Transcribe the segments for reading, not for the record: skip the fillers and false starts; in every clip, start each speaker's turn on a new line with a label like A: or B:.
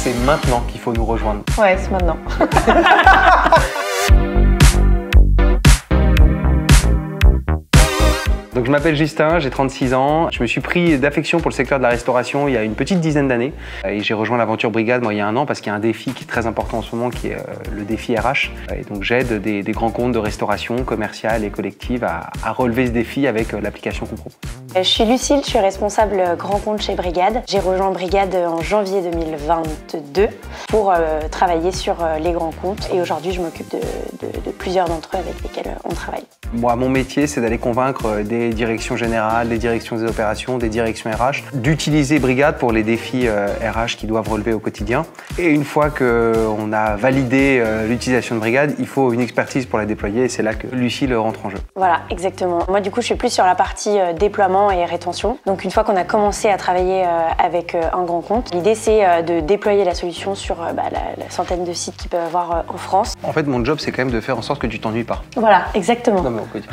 A: c'est maintenant qu'il faut nous rejoindre.
B: Ouais, c'est maintenant.
A: Donc je m'appelle Justin, j'ai 36 ans. Je me suis pris d'affection pour le secteur de la restauration il y a une petite dizaine d'années. Et j'ai rejoint l'aventure Brigade il y a un an parce qu'il y a un défi qui est très important en ce moment qui est le défi RH. Et donc j'aide des grands comptes de restauration commerciale et collective à relever ce défi avec l'application qu'on propose.
B: Je suis Lucille, je suis responsable grand compte chez Brigade. J'ai rejoint Brigade en janvier 2022 pour travailler sur les grands comptes. Et aujourd'hui, je m'occupe de plusieurs d'entre eux avec lesquels on travaille.
A: Moi, mon métier, c'est d'aller convaincre des directions générales, des directions des opérations, des directions RH, d'utiliser Brigade pour les défis RH qu'ils doivent relever au quotidien. Et une fois qu'on a validé l'utilisation de Brigade, il faut une expertise pour la déployer et c'est là que Lucille rentre en jeu.
B: Voilà, exactement. Moi, du coup, je suis plus sur la partie déploiement et rétention. Donc, une fois qu'on a commencé à travailler avec un grand compte, l'idée, c'est de déployer la solution sur la centaine de sites qu'ils peuvent avoir en France.
A: En fait, mon job, c'est quand même de faire en sorte que tu t'ennuies pas.
B: Voilà, exactement.
A: Non, mais on peut dire.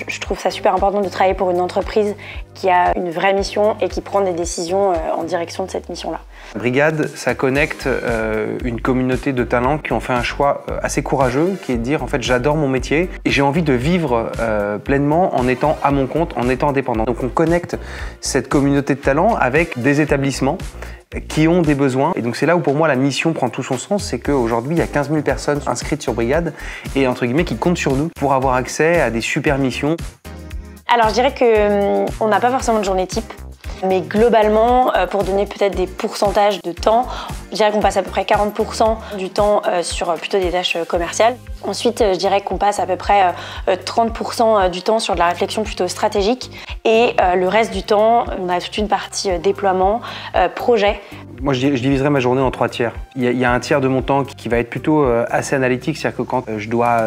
B: Je trouve ça super important de travailler pour une entreprise qui a une vraie mission et qui prend des décisions en direction de cette mission-là.
A: Brigade, ça connecte une communauté de talents qui ont fait un choix assez courageux, qui est de dire en fait j'adore mon métier et j'ai envie de vivre pleinement en étant à mon compte, en étant indépendant. Donc on connecte cette communauté de talents avec des établissements qui ont des besoins. Et donc c'est là où pour moi la mission prend tout son sens, c'est qu'aujourd'hui il y a 15 000 personnes inscrites sur Brigade et entre guillemets qui comptent sur nous pour avoir accès à des super missions.
B: Alors je dirais qu'on n'a pas forcément de journée type. Mais globalement, pour donner peut-être des pourcentages de temps, je dirais qu'on passe à peu près 40% du temps sur plutôt des tâches commerciales. Ensuite, je dirais qu'on passe à peu près 30% du temps sur de la réflexion plutôt stratégique. Et le reste du temps, on a toute une partie déploiement, projet.
A: Moi, je diviserais ma journée en 3 tiers. Il y a un tiers de mon temps qui va être plutôt assez analytique, c'est-à-dire que quand je dois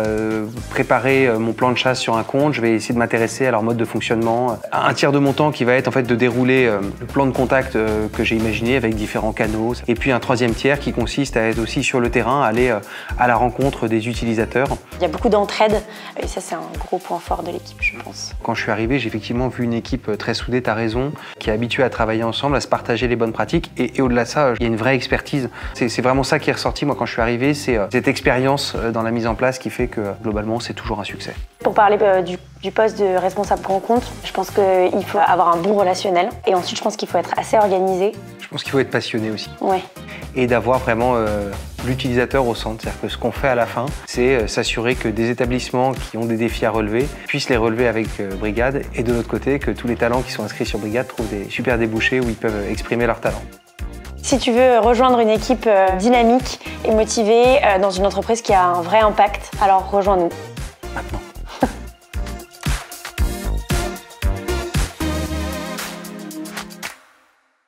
A: préparer mon plan de chasse sur un compte, je vais essayer de m'intéresser à leur mode de fonctionnement. Un tiers de mon temps qui va être en fait de dérouler le plan de contact que j'ai imaginé avec différents canaux. Et puis un 3e tiers qui consiste à être aussi sur le terrain, aller à la rencontre des utilisateurs. Il
B: y a beaucoup d'entraide et ça, c'est un gros point fort de l'équipe, je pense.
A: Quand je suis arrivé, j'ai effectivement vu une équipe très soudée, t'as raison, qui est habituée à travailler ensemble, à se partager les bonnes pratiques et au-delà de ça, il y a une vraie expertise. C'est vraiment ça qui est ressorti, moi, quand je suis arrivé, c'est cette expérience dans la mise en place qui fait que, globalement, c'est toujours un succès.
B: Pour parler du poste de responsable grand compte, je pense qu'il faut avoir un bon relationnel et ensuite, je pense qu'il faut être assez organisé.
A: Je pense qu'il faut être passionné aussi.
B: Ouais.
A: Et d'avoir vraiment l'utilisateur au centre. C'est-à-dire que ce qu'on fait à la fin, c'est s'assurer que des établissements qui ont des défis à relever puissent les relever avec Brigade et de l'autre côté, que tous les talents qui sont inscrits sur Brigade trouvent des super débouchés où ils peuvent exprimer leurs talents.
B: Si tu veux rejoindre une équipe dynamique et motivée dans une entreprise qui a un vrai impact, alors rejoins-nous.
A: Maintenant.